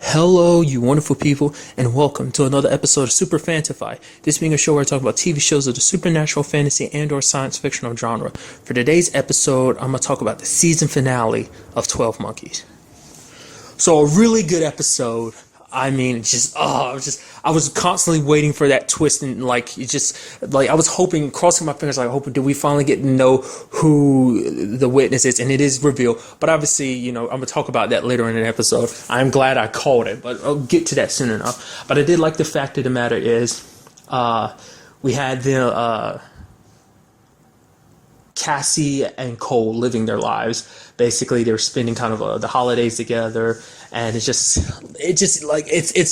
Hello, you wonderful people, and welcome to another episode of Super-Fanta-Fi. This being a show where I talk about TV shows of the supernatural, fantasy, and/or science fictional genre. For today's episode, I'm gonna talk about the season finale of 12 Monkeys. So a really good episode. I mean, I was constantly waiting for that twist, and I was hoping, crossing my fingers, like hoping, do we finally get to know who the witness is, and it is revealed. But obviously, I'm gonna talk about that later in an episode. I'm glad I called it, but I'll get to that soon enough. But I did like the fact of the matter is, we had the Cassie and Cole living their lives. Basically, they were spending kind of the holidays together, and it's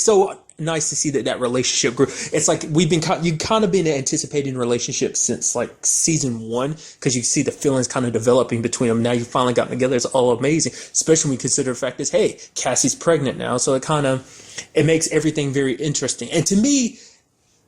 so nice to see that relationship grew. It's like you've kind of been anticipating relationships since like season one, because you see the feelings kind of developing between them. Now you finally got together. It's all amazing, especially when you consider the fact is, hey, Cassie's pregnant now, so it makes everything very interesting. And to me,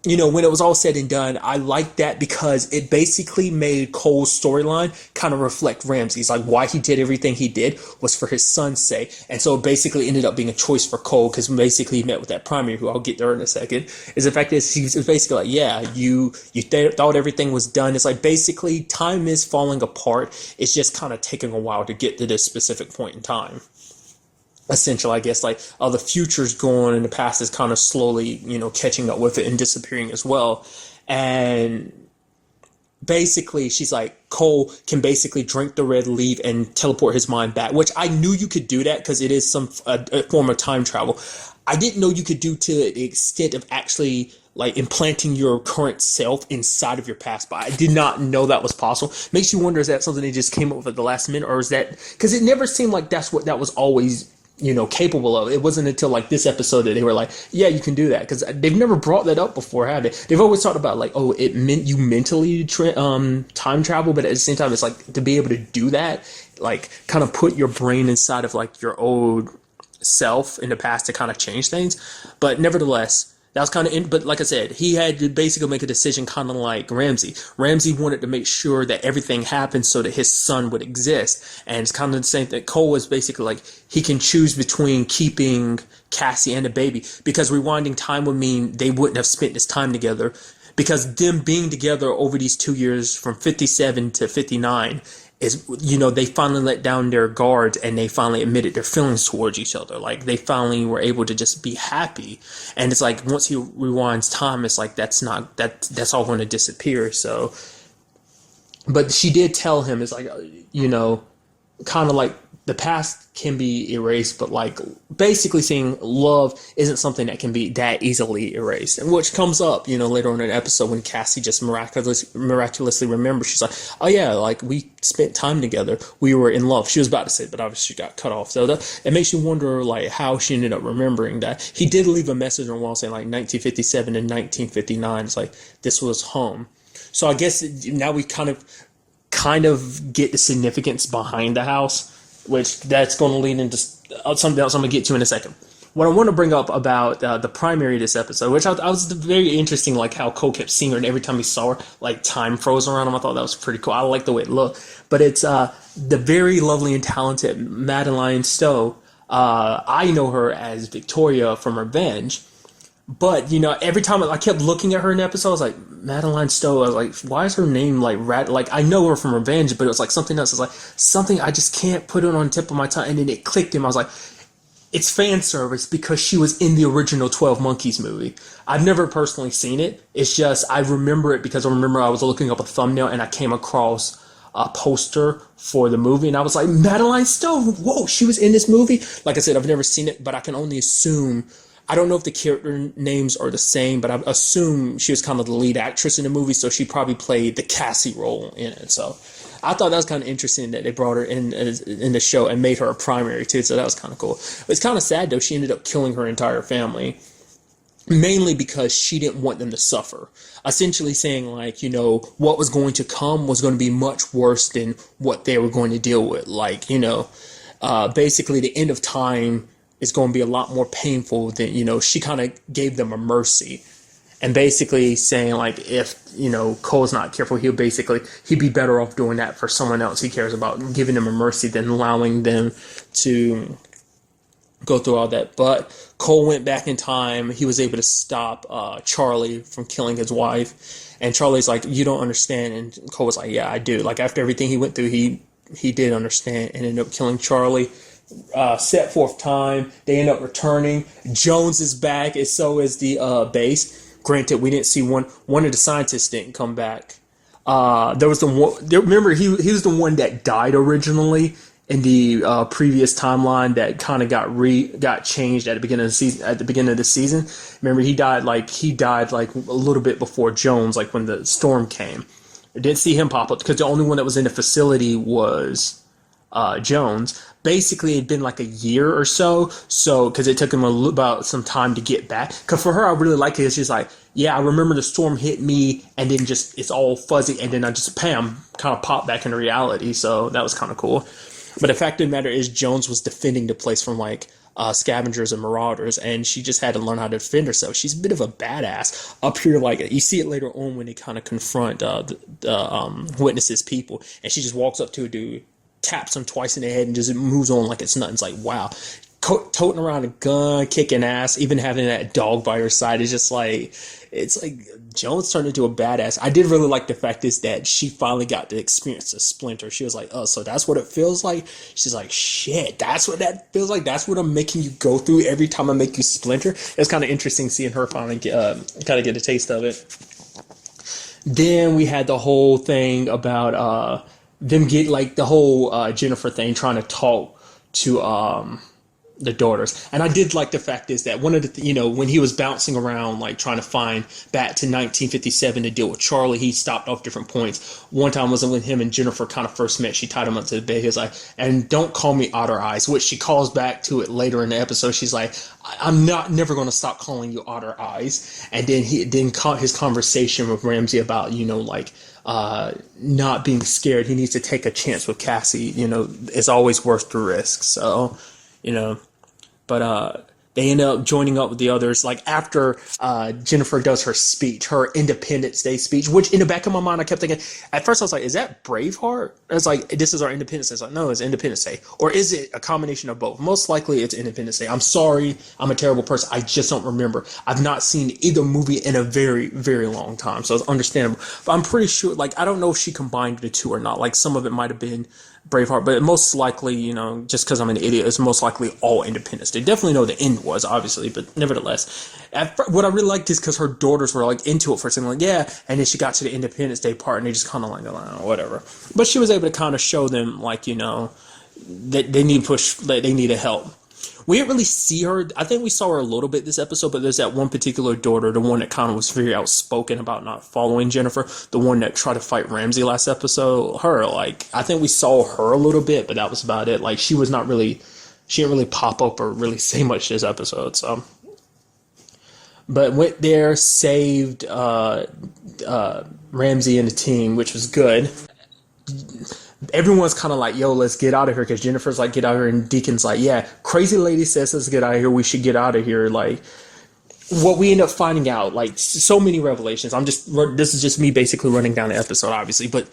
when it was all said and done, I liked that because it basically made Cole's storyline kind of reflect Ramsey's. Like, why he did everything he did was for his son's sake. And so it basically ended up being a choice for Cole, because basically he met with that primary, who I'll get there in a second. Is the fact is, he was basically like, yeah, you thought everything was done. It's like, basically, time is falling apart. It's just kind of taking a while to get to this specific point in time. Essential, I guess, like, the future's gone and the past is kind of slowly, catching up with it and disappearing as well. And basically, she's like, Cole can basically drink the red leaf and teleport his mind back, which I knew you could do that because it is a form of time travel. I didn't know you could do to the extent of actually like implanting your current self inside of your past, but I did not know that was possible. Makes you wonder, is that something they just came up with at the last minute, or is that because it never seemed like that was always capable of. It wasn't until like this episode that they were like, yeah, you can do that, because they've never brought that up before, have they? They've always talked about like, oh, it meant you mentally time travel, but at the same time, it's like to be able to do that, like kind of put your brain inside of like your old self in the past to kind of change things. But nevertheless, that was kind of, but like I said, he had to basically make a decision kind of like Ramsey. Ramsey wanted to make sure that everything happened so that his son would exist. And it's kind of the same thing. Cole was basically like, he can choose between keeping Cassie and the baby, because rewinding time would mean they wouldn't have spent this time together, because them being together over these 2 years from 57 to 59 is, they finally let down their guards and they finally admitted their feelings towards each other. Like, they finally were able to just be happy. And it's like, once he rewinds time, it's like, that's all going to disappear. So, but she did tell him, it's like, kind of like, the past can be erased, but like basically saying love isn't something that can be that easily erased, and which comes up, later on in an episode when Cassie just miraculously remembers. She's like, oh yeah, like we spent time together, we were in love. She was about to say, but obviously she got cut off. So it makes you wonder like how she ended up remembering that. He did leave a message on the wall saying like 1957 and 1959. It's like, this was home. So I guess now we kind of get the significance behind the house, which that's going to lead into something else I'm going to get to in a second. What I want to bring up about the primary of this episode, which I was very interesting, like how Cole kept seeing her, and every time he saw her, like time froze around him. I thought that was pretty cool. I like the way it looked. But it's the very lovely and talented Madeline Stowe. I know her as Victoria from Revenge. But, every time I kept looking at her in the episode, I was like, Madeline Stowe. I was like, why is her name like like, I know her from Revenge, but it was like something else. It's like something I just can't put it on the tip of my tongue. And then it clicked in. I was like, it's fan service because she was in the original 12 Monkeys movie. I've never personally seen it. It's just, I remember it because I remember I was looking up a thumbnail and I came across a poster for the movie, and I was like, Madeline Stowe, whoa, she was in this movie. Like I said, I've never seen it, but I can only assume. I don't know if the character names are the same, but I assume she was kind of the lead actress in the movie, so she probably played the Cassie role in it. So I thought that was kind of interesting that they brought her in the show and made her a primary too, so that was kind of cool. It's kind of sad, though. She ended up killing her entire family, mainly because she didn't want them to suffer. Essentially saying, like, what was going to come was going to be much worse than what they were going to deal with. Like, basically the end of time is going to be a lot more painful than, she kind of gave them a mercy. And basically saying, like, if, Cole's not careful, he'd be better off doing that for someone else he cares about, giving them a mercy than allowing them to go through all that. But Cole went back in time. He was able to stop Charlie from killing his wife. And Charlie's like, "You don't understand." And Cole was like, "Yeah, I do." Like after everything he went through, he did understand and ended up killing Charlie. Set forth time. They end up returning. Jones is back, and so is the base. Granted, we didn't see one of the scientists didn't come back. There was the one. Remember, he was the one that died originally in the previous timeline that kind of got changed at the beginning of the season. At the beginning of the season, remember he died like a little bit before Jones, like when the storm came. I didn't see him pop up because the only one that was in the facility was Jones. Basically, it'd been like a year or so because it took him about some time to get back. Because for her, I really like it. It's just like, yeah, I remember the storm hit me, and then just it's all fuzzy, and then I just kind of popped back into reality. So that was kind of cool. But the fact of the matter is, Jones was defending the place from like scavengers and marauders, and she just had to learn how to defend herself. She's a bit of a badass up here. Like you see it later on when they kind of confront the witnesses people, and she just walks up to a dude, taps him twice in the head, and just moves on like it's nothing. It's like, wow. Toting around a gun, kicking ass, even having that dog by her side is just like, it's like Jones turned into a badass. I did really like the fact is that she finally got to experience a Splinter. She was like, oh, so that's what it feels like? She's like, shit, that's what that feels like? That's what I'm making you go through every time I make you Splinter? It's kind of interesting seeing her finally kind of get a taste of it. Then we had the whole thing about them get like the whole Jennifer thing, trying to talk to the daughters. And I did like the fact is that one of the, when he was bouncing around, like trying to find back to 1957 to deal with Charlie, he stopped off different points. One time was when him and Jennifer kind of first met. She tied him up to the bed. He was like, and don't call me Otter Eyes, which she calls back to it later in the episode. She's like, I'm never going to stop calling you Otter Eyes. And then his conversation with Ramsey about, not being scared. He needs to take a chance with Cassie, it's always worth the risk. So, but they end up joining up with the others. Like after Jennifer does her speech, her Independence Day speech, which in the back of my mind I kept thinking, at first I was like, is that Braveheart? I was like, this is our Independence Day. It's like, no, it's Independence Day. Or is it a combination of both? Most likely it's Independence Day. I'm sorry, I'm a terrible person. I just don't remember. I've not seen either movie in a very, very long time, so it's understandable. But I'm pretty sure, like, I don't know if she combined the two or not. Like some of it might have been Braveheart, but most likely, just because I'm an idiot, it's most likely all Independence Day. Definitely know the end was, obviously, but nevertheless. What I really liked is because her daughters were, like, into it for a second, like, yeah, and then she got to the Independence Day part, and they just kind of like, oh, whatever. But she was able to kind of show them, like, that they need push, that they need help. We didn't really see her. I think we saw her a little bit this episode, but there's that one particular daughter, the one that kind of was very outspoken about not following Jennifer, the one that tried to fight Ramsey last episode. Her, like, I think we saw her a little bit, but that was about it. Like, she didn't really pop up or really say much this episode, so. But went there, saved Ramsey and the team, which was good. Everyone's kind of like, yo, let's get out of here, because Jennifer's like, get out of here, and Deacon's like, yeah, crazy lady says let's get out of here, we should get out of here. Like, what we end up finding out, like, so many revelations. This is just me basically running down the episode, obviously, but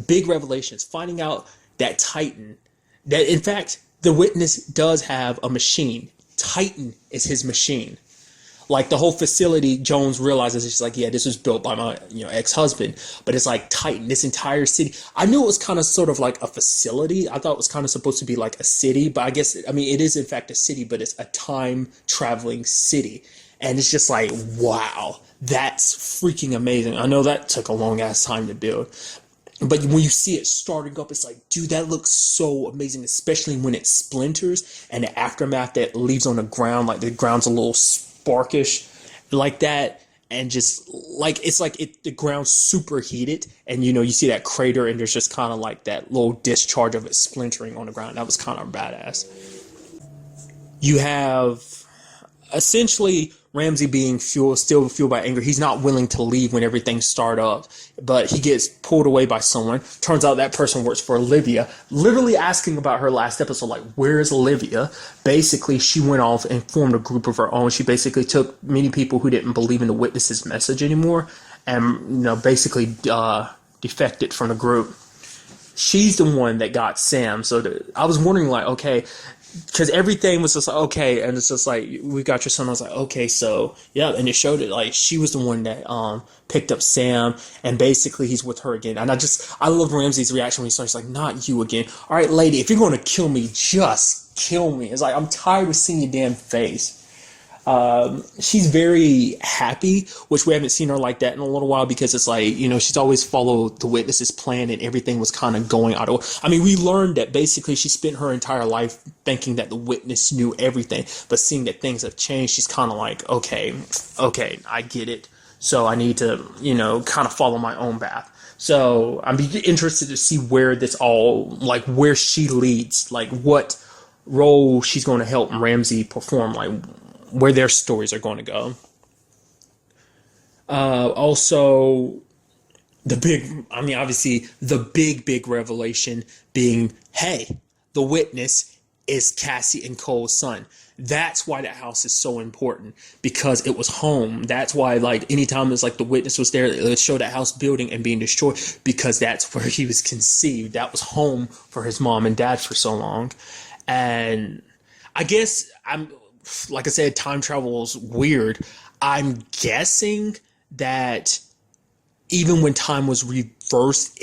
big revelations. Finding out that Titan, that in fact, the witness does have a machine. Titan is his machine. Like, the whole facility, Jones realizes, it's like, yeah, this was built by my, ex-husband. But it's like Titan, this entire city. I knew it was kind of sort of like a facility. I thought it was kind of supposed to be like a city. But I guess, it is in fact a city, but it's a time-traveling city. And it's just like, wow, that's freaking amazing. I know that took a long-ass time to build. But when you see it starting up, it's like, dude, that looks so amazing, especially when it splinters and the aftermath that leaves on the ground. Like, the ground's a little sparkish like that, and just like it's like the ground's superheated, and you see that crater, and there's just kind of like that little discharge of it splintering on the ground. That was kind of badass. You have essentially Ramsey being still fueled by anger. He's not willing to leave when everything starts up, but he gets pulled away by someone. Turns out that person works for Olivia, literally asking about her last episode, like, where is Olivia? Basically, she went off and formed a group of her own. She basically took many people who didn't believe in the witness's message anymore and, basically defected from the group. she's the one that got Sam. So I was wondering, like, okay, because everything was just like, okay, and it's just like, we got your son. I was like, okay, so yeah, and it showed it like she was the one that picked up Sam, and basically he's with her again. And I love Ramsey's reaction when he starts like, not you again. All right, lady, if you're going to kill me, just kill me. It's like, I'm tired of seeing your damn face. She's very happy, which we haven't seen her like that in a little while, because it's like, she's always followed the witness's plan and everything was kind of going out of. I mean, we learned that basically she spent her entire life thinking that the witness knew everything, but seeing that things have changed, she's kind of like, okay, I get it. So I need to, kind of follow my own path. So I'm interested to see where this all, like, where she leads, like what role she's going to help Ramsey perform, like where their stories are going to go. Also, obviously, the big revelation being, hey, the witness is Cassie and Cole's son. That's why that house is so important, because it was home. That's why, like, anytime it's like the witness was there, it would show that house building and being destroyed, because that's where he was conceived. That was home for his mom and dad for so long. And I guess like I said, time travel is weird. I'm guessing that even when time was reversed,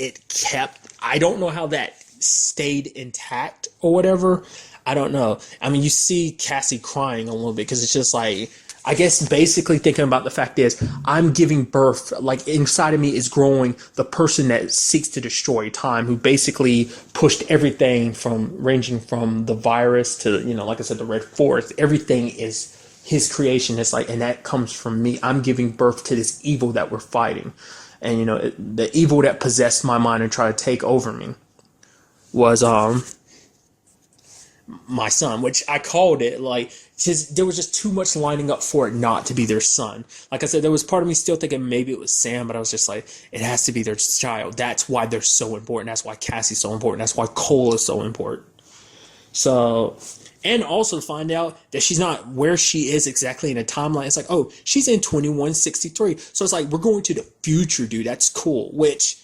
I don't know how that stayed intact or whatever. I don't know. I mean, you see Cassie crying a little bit, because it's just like, I guess basically thinking about the fact is, I'm giving birth, like inside of me is growing the person that seeks to destroy time, who basically pushed everything ranging from the virus to, like I said, the Red Forest. Everything is his creation. It's like, and that comes from me. I'm giving birth to this evil that we're fighting. And, the evil that possessed my mind and tried to take over me was, my son, which I called it, like, there was just too much lining up for it not to be their son. Like I said, there was part of me still thinking maybe it was Sam, but I was just like, it has to be their child. That's why they're so important. That's why Cassie's so important. That's why Cole is so important. So, and also to find out that she's not where she is exactly in a timeline. It's like, oh, she's in 2163. So it's like, we're going to the future, dude. That's cool. Which,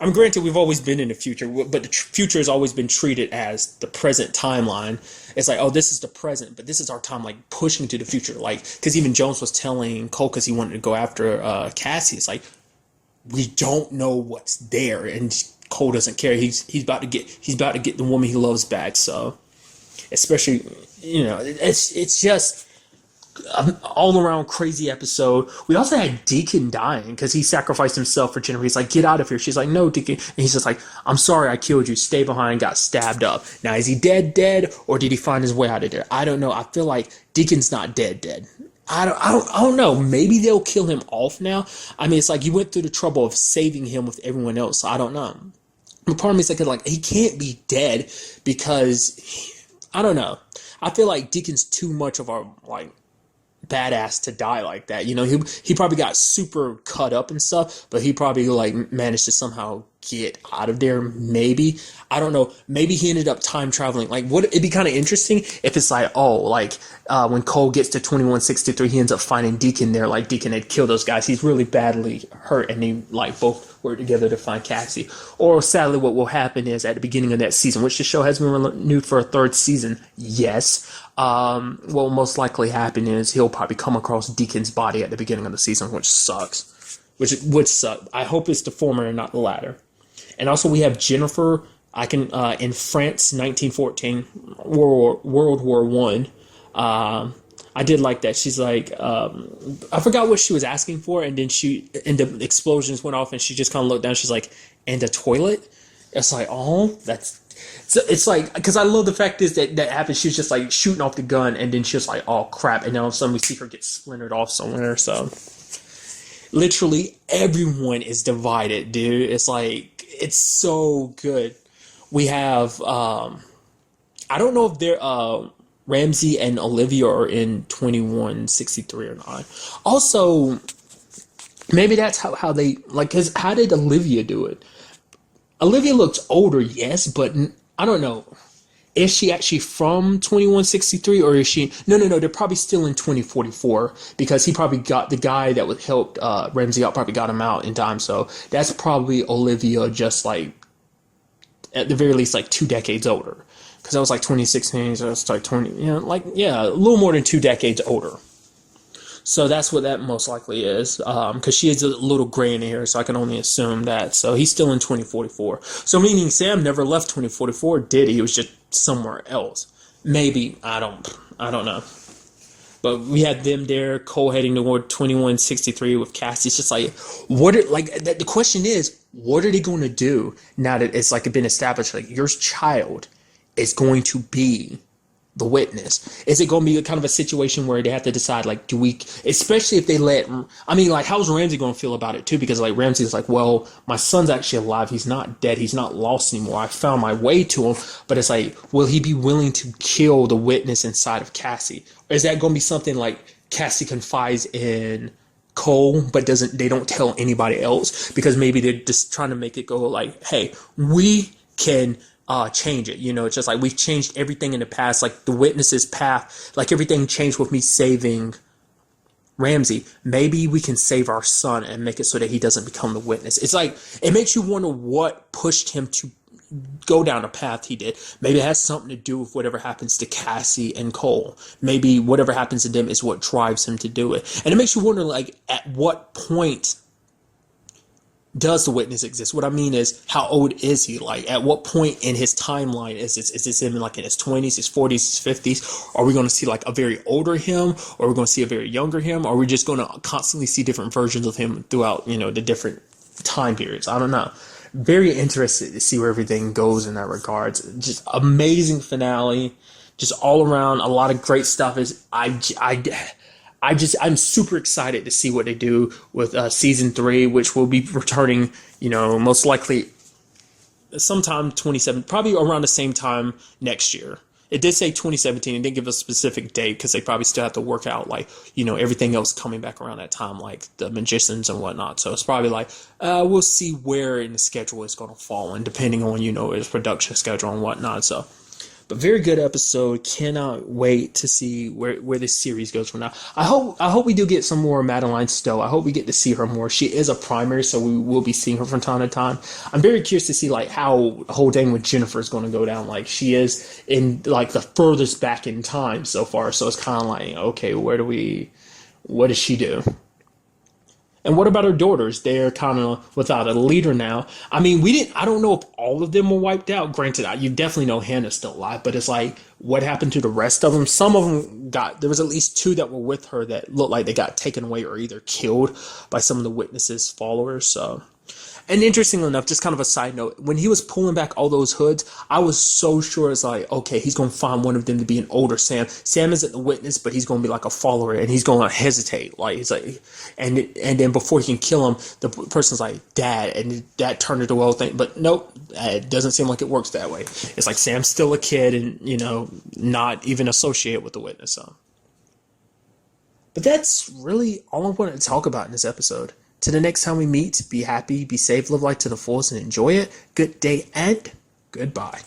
I'm granted, we've always been in the future, but the future has always been treated as the present timeline. It's like, oh, this is the present, but this is our time, like, pushing to the future. Like, because even Jones was telling Cole, because he wanted to go after Cassie, it's like, we don't know what's there, and Cole doesn't care. He's about to get the woman he loves back. So, especially, it's just an all-around crazy episode. We also had Deacon dying because he sacrificed himself for Jennifer. He's like, get out of here. She's like, no, Deacon. And he's just like, I'm sorry I killed you. Stay behind. Got stabbed up. Now, is he dead, or did he find his way out of there? I don't know. I feel like Deacon's not dead. I don't know. Maybe they'll kill him off now. I mean, it's like you went through the trouble of saving him with everyone else. So I don't know. But part of me is like, he can't be dead, because I don't know. I feel like Deacon's too much of a, like, badass to die like that. He probably got super cut up and stuff, but he probably, like, managed to somehow get out of there. Maybe, I don't know, maybe he ended up time traveling. Like, would it'd be kind of interesting if it's like, oh, like, when Cole gets to 2163, he ends up finding Deacon there, like Deacon had killed those guys. He's really badly hurt, and they, like, both work together to find Cassie. Or sadly, what will happen is at the beginning of that season, which the show has been renewed for a third season, yes, what will most likely happen is he'll probably come across Deacon's body at the beginning of the season, which sucks. Which would suck. I hope it's the former and not the latter. And also we have Jennifer, in France, 1914, World War One. I did like that. She's like, I forgot what she was asking for, and then the explosions went off, and she just kind of looked down. She's like, and a toilet? It's like, oh, it's like, because I love the fact is that happened. She was just like shooting off the gun, and then she was like, oh crap, and then all of a sudden we see her get splintered off somewhere. So literally everyone is divided, dude. It's like, it's so good. We have, I don't know if they're, Ramsey and Olivia are in 2163 or not. Also, maybe that's how they, like, because how did Olivia do it? Olivia looks older, yes, but I don't know. Is she actually from 2163, or is she? No, they're probably still in 2044, because he probably got the guy that would help Ramsey out, probably got him out in time. So that's probably Olivia just like at the very least like 2 decades older. Because I was like 2016, so it's like 20, a little more than 2 decades older. So that's what that most likely is, because she is a little gray in here, so I can only assume that. So he's still in 2044. So meaning Sam never left 2044, did he? He was just somewhere else. Maybe, I don't know. But we had them there, Cole heading toward 2163 with Cassie. It's just like, the question is, what are they going to do now that it's like been established? Like, your child is going to be the witness. Is it going to be kind of a situation where they have to decide, like, especially if they how's Ramsey going to feel about it too? Because like Ramsey's like, well, my son's actually alive. He's not dead. He's not lost anymore. I found my way to him. But it's like, will he be willing to kill the witness inside of Cassie? Or is that going to be something like Cassie confides in Cole, but they don't tell anybody else? Because maybe they're just trying to make it go like, hey, we can change it. It's just like we've changed everything in the past, like the witness's path, like everything changed with me saving Ramsey. Maybe we can save our son and make it so that he doesn't become the witness. It's like, it makes you wonder what pushed him to go down a path he did. Maybe it has something to do with whatever happens to Cassie and Cole. Maybe whatever happens to them is what drives him to do it. And it makes you wonder, like, at what point does the witness exist? What I mean is, how old is he? Like, at what point in his timeline is this him, like in his 20s, his 40s, his 50s? Are we going to see like a very older him, or are we going to see a very younger him? Or are we just going to constantly see different versions of him throughout, the different time periods? I don't know. Very interested to see where everything goes in that regards. Just amazing finale, just all around a lot of great stuff. I'm super excited to see what they do with season 3, which will be returning, most likely sometime 27, probably around the same time next year. It did say 2017. It didn't give a specific date because they probably still have to work out, like, everything else coming back around that time, like the magicians and whatnot. So it's probably like, we'll see where in the schedule it's going to fall, and depending on, his production schedule and whatnot. So, but very good episode. Cannot wait to see where this series goes from now. I hope we do get some more Madeline Stowe. I hope we get to see her more. She is a primary, so we will be seeing her from time to time. I'm very curious to see like how the whole thing with Jennifer is going to go down. Like, she is in like the furthest back in time so far. So it's kind of like, okay, what does she do? And what about her daughters? They're kind of without a leader now. I mean, I don't know if all of them were wiped out. Granted, you definitely know Hannah's still alive, but it's like, what happened to the rest of them? Some of them there was at least 2 that were with her that looked like they got taken away or either killed by some of the witnesses' followers. So, and interestingly enough, just kind of a side note, when he was pulling back all those hoods, I was so sure it's like, okay, he's going to find one of them to be an older Sam. Sam isn't the witness, but he's going to be like a follower, and he's going to hesitate. Like, he's like, and then before he can kill him, the person's like, Dad, and that turned into the whole thing. But nope, it doesn't seem like it works that way. It's like Sam's still a kid and, not even associated with the witness. So. But that's really all I wanted to talk about in this episode. To the next time we meet, be happy, be safe, live life to the fullest, and enjoy it. Good day and goodbye.